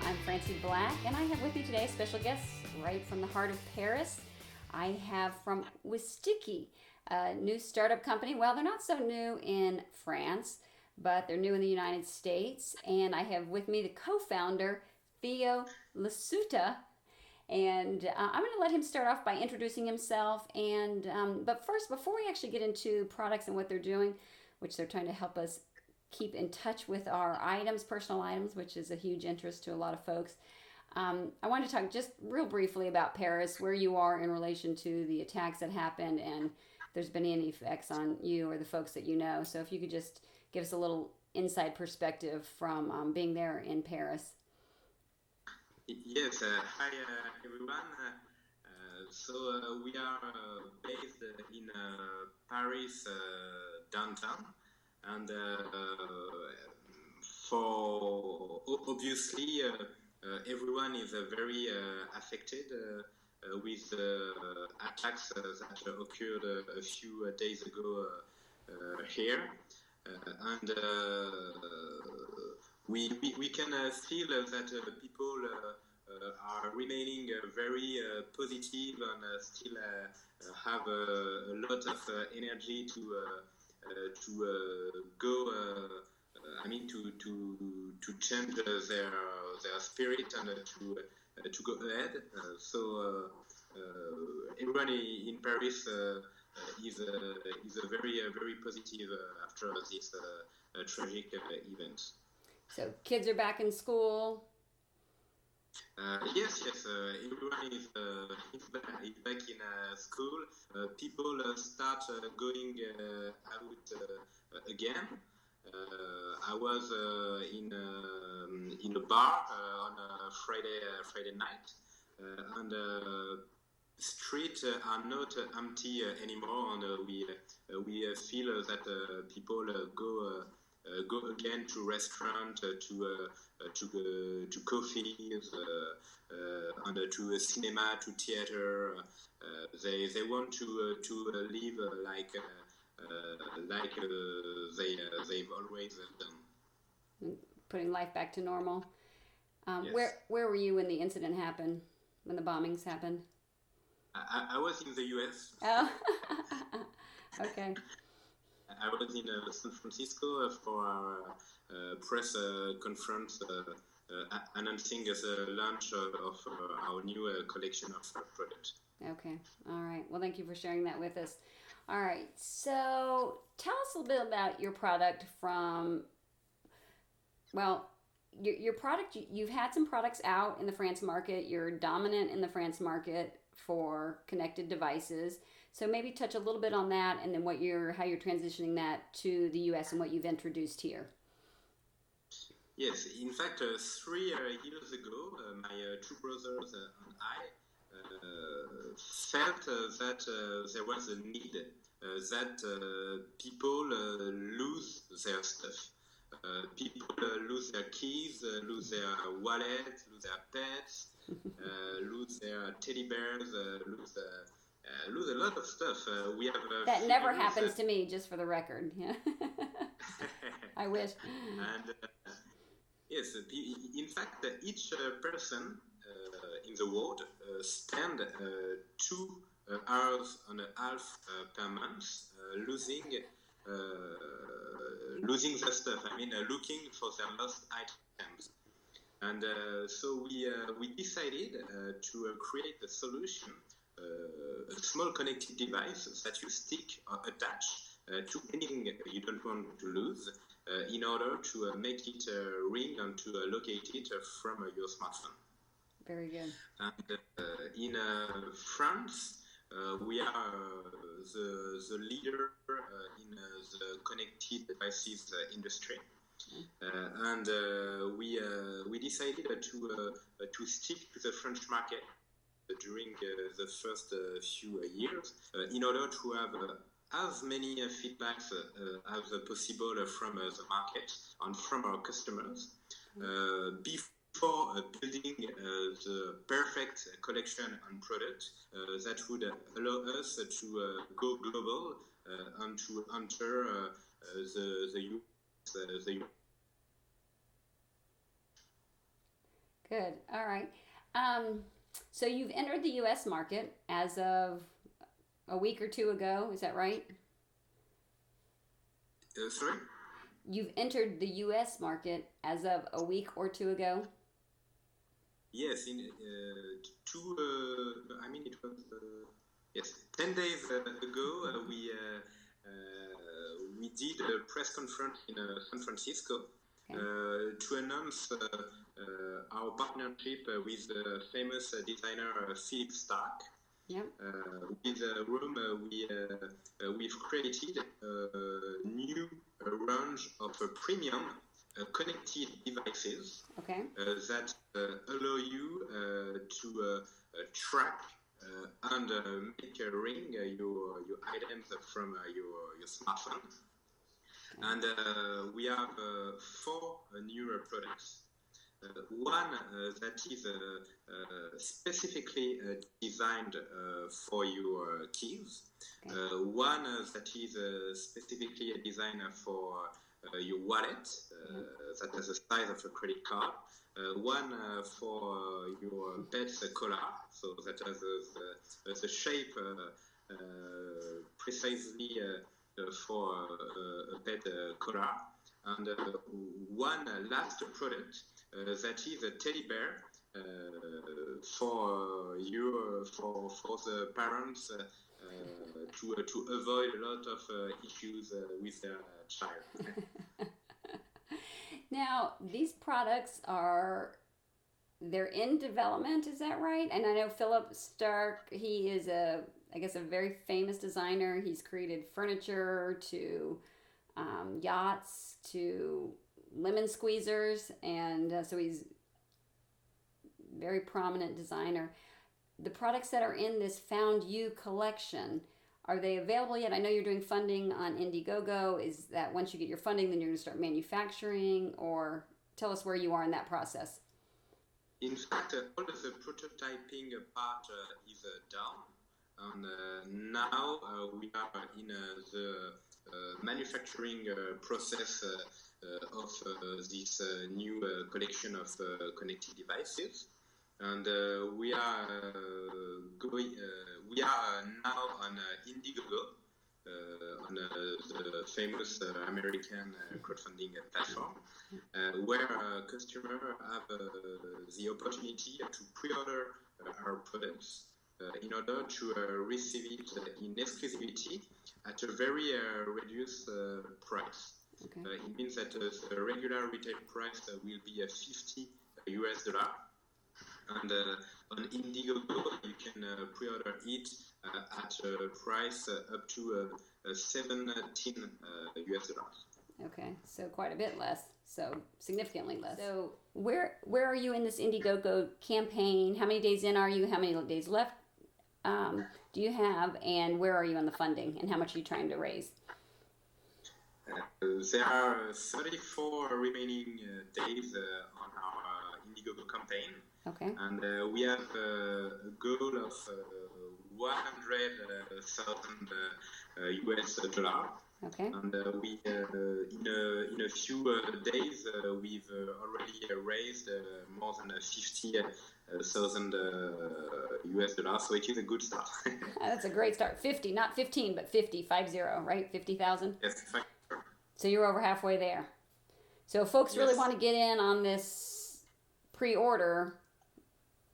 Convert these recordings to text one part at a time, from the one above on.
I'm Francie Black, and I have with me today a special guest right from the heart of Paris. I have from Wistiki, a new startup company. Well, they're not so new in France, but they're new in the United States. And I have with me the co-founder, Theo Lussato. And I'm going to let him start off by introducing himself. But first, before we actually get into products and what they're doing, which they're trying to help us keep in touch with our items, personal items, which is a huge interest to a lot of folks. I want to talk just real briefly about Paris, where you are in relation to the attacks that happened, and if there's been any effects on you or the folks that you know. So if you could just give us a little inside perspective from being there in Paris. Yes, hi everyone. We are based in Paris downtown, and for obviously everyone is very affected with attacks that occurred a few days ago here, and we can feel that people are remaining very positive and still have a lot of energy to go. To change their spirit and to go ahead. Everyone in Paris is a very positive after this tragic event. So kids are back in school. Yes. Everyone is back in school. People start going out again. I was in a bar on a Friday night, and streets are not empty anymore, and we feel that people go again to restaurant, to coffees, and to a cinema, to theater. They want to live like they've always done. Putting life back to normal. Yes. Where were you when the incident happened, when the bombings happened? I was in the US. Oh, okay. I was in San Francisco for our press conference announcing the launch of our new collection of products. Okay. All right. Well, thank you for sharing that with us. All right. So tell us a little bit about your product your product, you've had some products out in the France market. You're dominant in the France market for connected devices. So maybe touch a little bit on that, and then how you're transitioning that to the US and what you've introduced here. Yes, in fact, 3 years ago, my two brothers and I felt that there was a need that people lose their stuff. People lose their keys, lose their wallet, lose their pets, lose their teddy bears, lose a lot of stuff. We have that never happens to me, just for the record. Yeah. I wish. And yes, in fact, each person in the world spend 2 hours and a half per month losing the stuff. Looking for their lost items. And so we decided to create a solution, a small connected device that you stick or attach to anything you don't want to lose, in order to make it ring and to locate it from your smartphone. Very good. And in France, we are the leader in the connected devices industry. And we decided to stick to the French market during the first few years, in order to have as many feedbacks as possible from the market and from our customers before building the perfect collection and product that would allow us to go global and to enter the Good. All right. So you've entered the U.S. market as of a week or two ago. Is that right? Sorry? You've entered the U.S. market as of a week or two ago. Yes, in it was yes, 10 days ago we did a press conference in San Francisco to announce our partnership with the famous designer Philippe Starck. Yep. With Rome, we've created a new range of premium connected devices that allow you to track and make a ring your items from your smartphone. And we have 4 new products. One that is specifically designed for your keys. One that is specifically designed for your wallet that has the size of a credit card. One for your pet's collar, so that has the shape precisely for a pet collar. And one last product that is a teddy bear for the parents to avoid a lot of issues with their child. Now, these products they're in development, is that right? And I know Philippe Starck, he is a very famous designer. He's created furniture to yachts to lemon squeezers, and so he's a very prominent designer. The products that are in this Found You collection, are they available yet? I know you're doing funding on Indiegogo. Is that once you get your funding, then you're going to start manufacturing, or tell us where you are in that process? In fact, all of the prototyping part is done, and now we are in the manufacturing process of this new collection of connected devices, and we are now on Indiegogo, on the famous American crowdfunding platform, where customers have the opportunity to pre-order our products in order to receive it in exclusivity at a very reduced price. It means that the regular retail price will be $50, and on Indiegogo you can pre-order it at a price up to $17. Okay, so quite a bit less, so significantly less. So where are you in this Indiegogo campaign? How many days in are you? How many days left do you have? And where are you on the funding? And how much are you trying to raise? There are 34 remaining days on our Indiegogo campaign. Okay. And we have a goal of $100,000 Okay. And we in a few days we've already raised more than $50,000 so it is a good start. That's a great start. 50, not 15, but 50, right? 50,000. Yes. So you're over halfway there. So if folks really want to get in on this pre-order.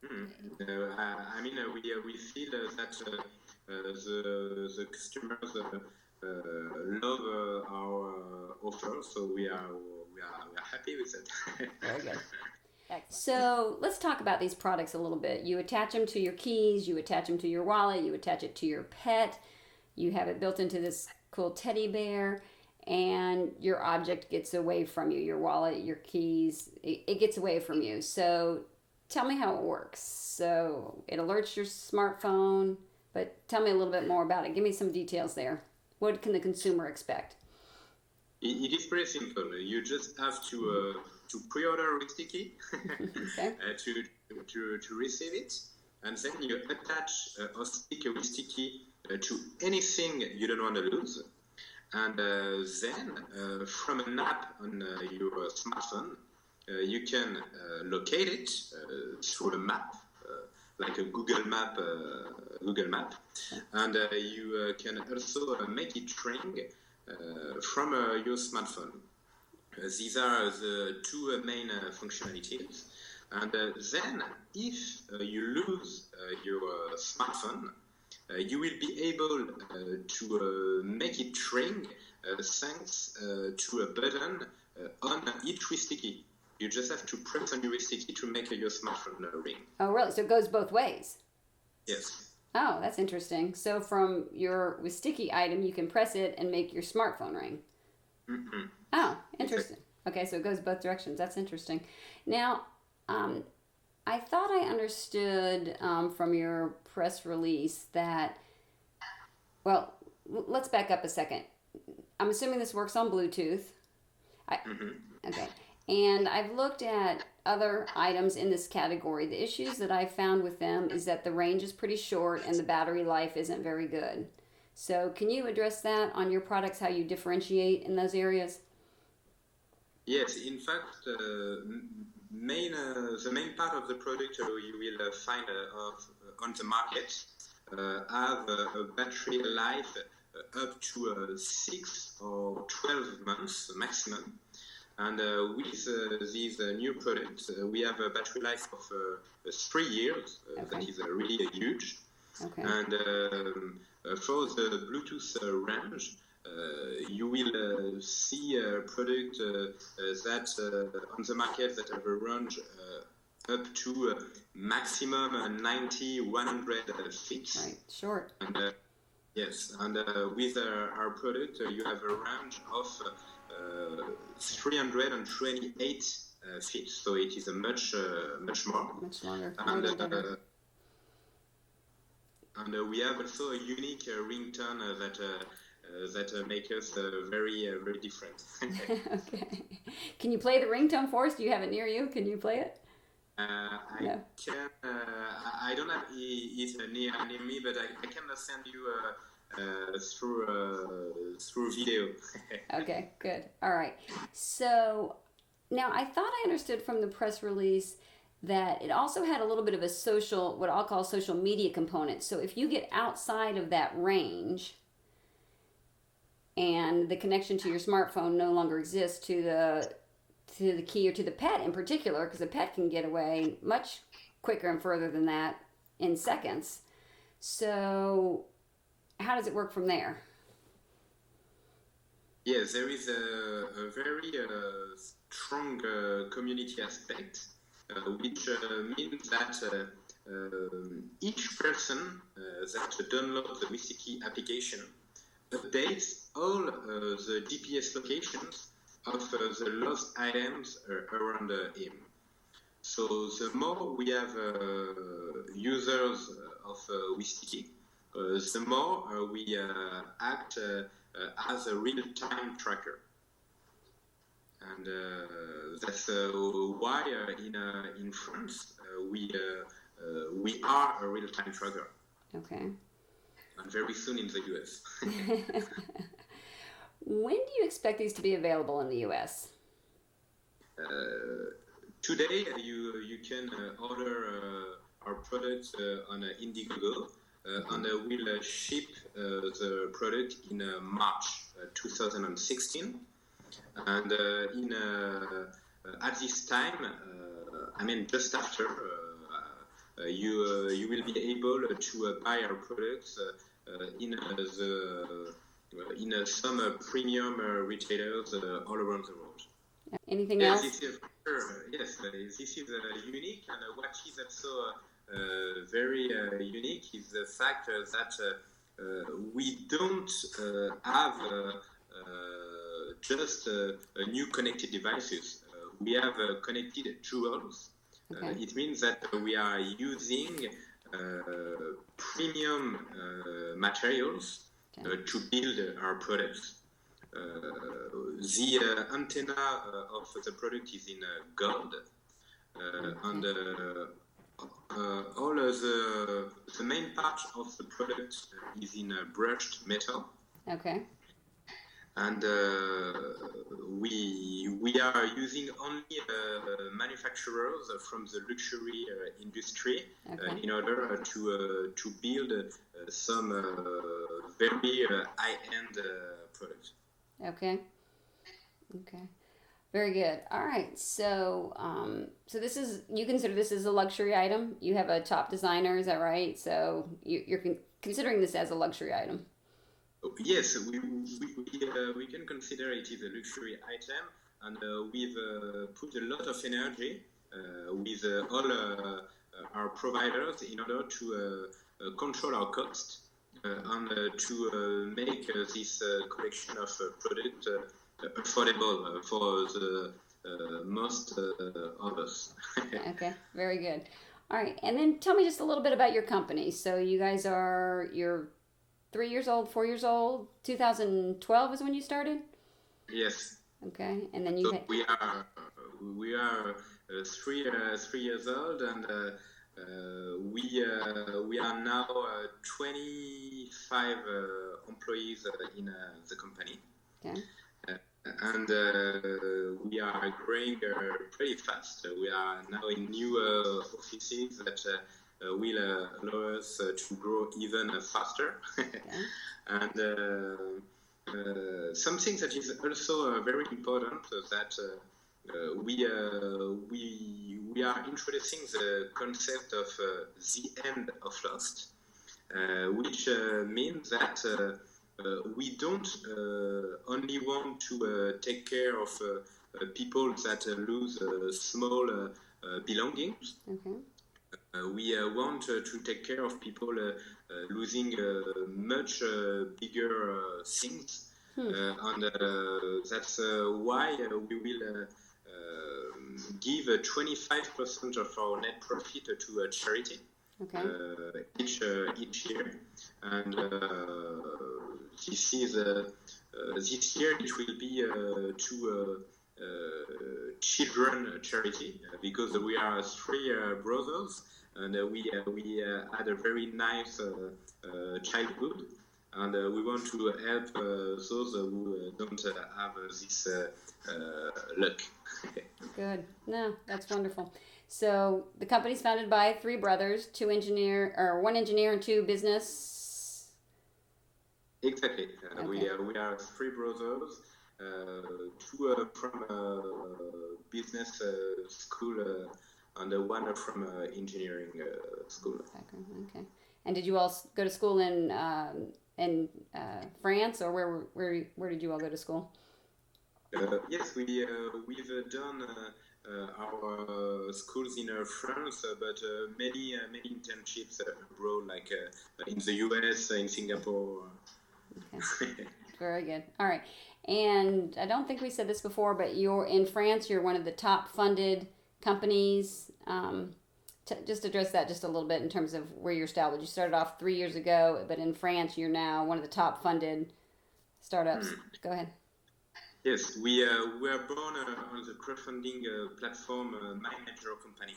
I mean, we feel that the customers love our offer, so we are happy with it. Very good. So let's talk about these products a little bit. You attach them to your keys, you attach them to your wallet, you attach it to your pet, you have it built into this cool teddy bear, and your object gets away from you. Your wallet, your keys, it gets away from you. So tell me how it works. So it alerts your smartphone, but tell me a little bit more about it. Give me some details there. What can the consumer expect? It is pretty simple. You just have to pre-order Wistiki to receive it, and then you attach a stick of Wistiki to anything you don't want to lose, and then from an app on your smartphone, you can locate it through a map, like a Google Map, and you can also make it ring from your smartphone. These are the two main functionalities. And then, if you lose your smartphone, you will be able to make it ring thanks to a button on each Wistiki. You just have to press on your Wistiki to make your smartphone ring. Oh, really? So it goes both ways? Yes. Oh, that's interesting. So from your Wistiki item, you can press it and make your smartphone ring. Mm-hmm. Oh, interesting. Okay, so it goes both directions. That's interesting. Now, I thought I understood from your press release that, well, let's back up a second. I'm assuming this works on Bluetooth. Okay. And I've looked at other items in this category. The issues that I found with them is that the range is pretty short and the battery life isn't very good. So can you address that on your products, how you differentiate in those areas? Yes, in fact, the main part of the product you will find on the market have a battery life up to 6 or 12 months maximum. And with these new products, we have a battery life of 3 years. That is really huge. Okay. And for the Bluetooth range, you will see a product that on the market that have a range up to maximum 90, 100 feet. Right, short. And, yes, and with our product, you have a range of 328 feet, so it is a much more. Much longer. And we have also a unique ringtone that make us very different. Okay. Can you play the ringtone for us? Do you have it near you? Can you play it? I can. I don't have it near me, but I can send you through video. Okay, good. All right. So now I thought I understood from the press release that it also had a little bit of a social, what I'll call social media component. So if you get outside of that range and the connection to your smartphone no longer exists to the key or to the pet in particular, because the pet can get away much quicker and further than that in seconds. So how does it work from there? Yes, there is a very strong community aspect, which means that each person that downloads the Wistiki application updates all the GPS locations of the lost items around him. So the more we have users of Wistiki, the more we act as a real-time tracker. And that's why in France we are a real-time tracker. Okay. And very soon in the US. When do you expect these to be available in the US? Today you can order our products on Indiegogo, and we'll ship the product in March 2016. And at this time, just after, you will be able to buy our products in some premium retailers all around the world. Anything else? This is, this is unique, and what is also very unique is the fact that we don't have just new connected devices. We have connected jewels. Okay. It means that we are using premium materials to build our products. The antenna of the product is in gold, and all the main part of the product is in brushed metal. Okay. and we are using only manufacturers from the luxury industry in order to build some very high-end products. Okay. Very good. All right. So, so this is, you consider this as a luxury item. You have a top designer, is that right? So you're considering this as a luxury item. Yes, we can consider it is a luxury item, and we've put a lot of energy with all our providers in order to control our costs and to make this collection of products affordable for the most of us. Okay, very good. All right, and then tell me just a little bit about your company. So you guys you're 3 years old, 4 years old. 2012 is when you started. Yes. Okay, and then so we are 3 years old, and we are now 25 employees in the company. Okay. And we are growing pretty fast. We are now in new offices that will allow us to grow even faster. Okay. And something that is also very important that we are introducing the concept of the end of lost, which means that we don't only want to take care of people that lose small belongings. Okay. We want to take care of people losing much bigger things. And that's why we will give 25% of our net profit to a charity. Okay. Each year, and this year it will be to children charity, because we are 3 brothers, and we had a very nice childhood, and we want to help those who don't have this luck. Good. No, that's wonderful. So the company's founded by 3 brothers, 1 engineer and 2 business. Exactly. Okay. We are 3 brothers, 2 from business school, and 1 from engineering school. Okay. And did you all go to school in France, or where did you all go to school? Yes, we've done our schools in France, but many internships abroad, like in the US, in Singapore. Okay. Very good. All right. And I don't think we said this before, but you're in France. You're one of the top funded companies. Just address that just a little bit in terms of where you're established. You started off 3 years ago, but in France, you're now one of the top funded startups. Go ahead. Yes, we were born on the crowdfunding platform My Major Company,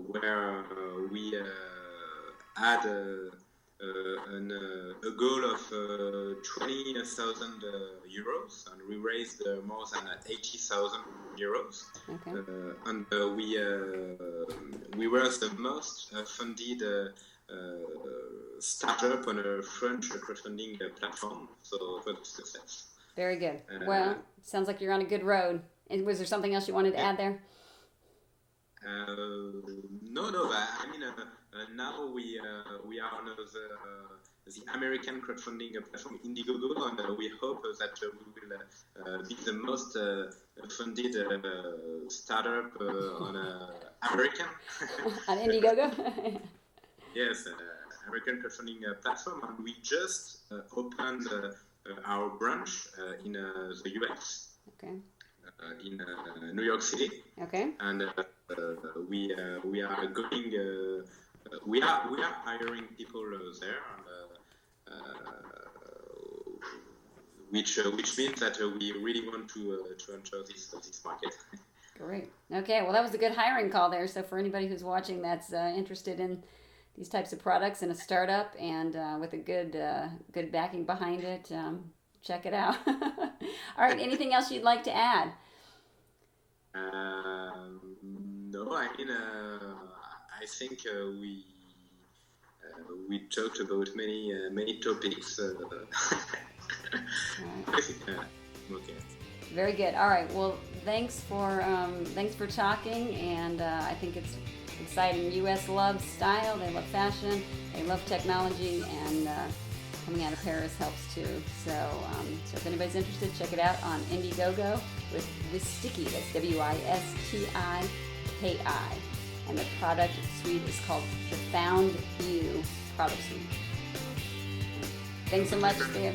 where we had a goal of 20,000 euros, and we raised more than 80,000 euros. Okay. And we were the most funded startup on a French crowdfunding platform, so it was a success. Very good. Well, sounds like you're on a good road. And was there something else you wanted to add there? No. I mean, now we are on the American crowdfunding platform Indiegogo, and we hope that we will be the most funded startup on American. On Indiegogo? Yes, American crowdfunding platform, and we just opened our branch in the US. Okay. In New York City. Okay. And we are going. We are hiring people there, which means that we really want to enter this market. Great. Okay. Well, that was a good hiring call there. So for anybody who's watching that's interested in these types of products in a startup and with a good backing behind it, check it out. All right, anything else you'd like to add? No, I mean, I think we talked about many topics. I think, okay. Very good. All right. Well, thanks for talking, and I think it's exciting. U.S. loves style. They love fashion. They love technology, and coming out of Paris helps too. So if anybody's interested, check it out on Indiegogo with Wistiki. That's Wistiki, and the product suite is called the Found You product suite. Thanks so much, Theo.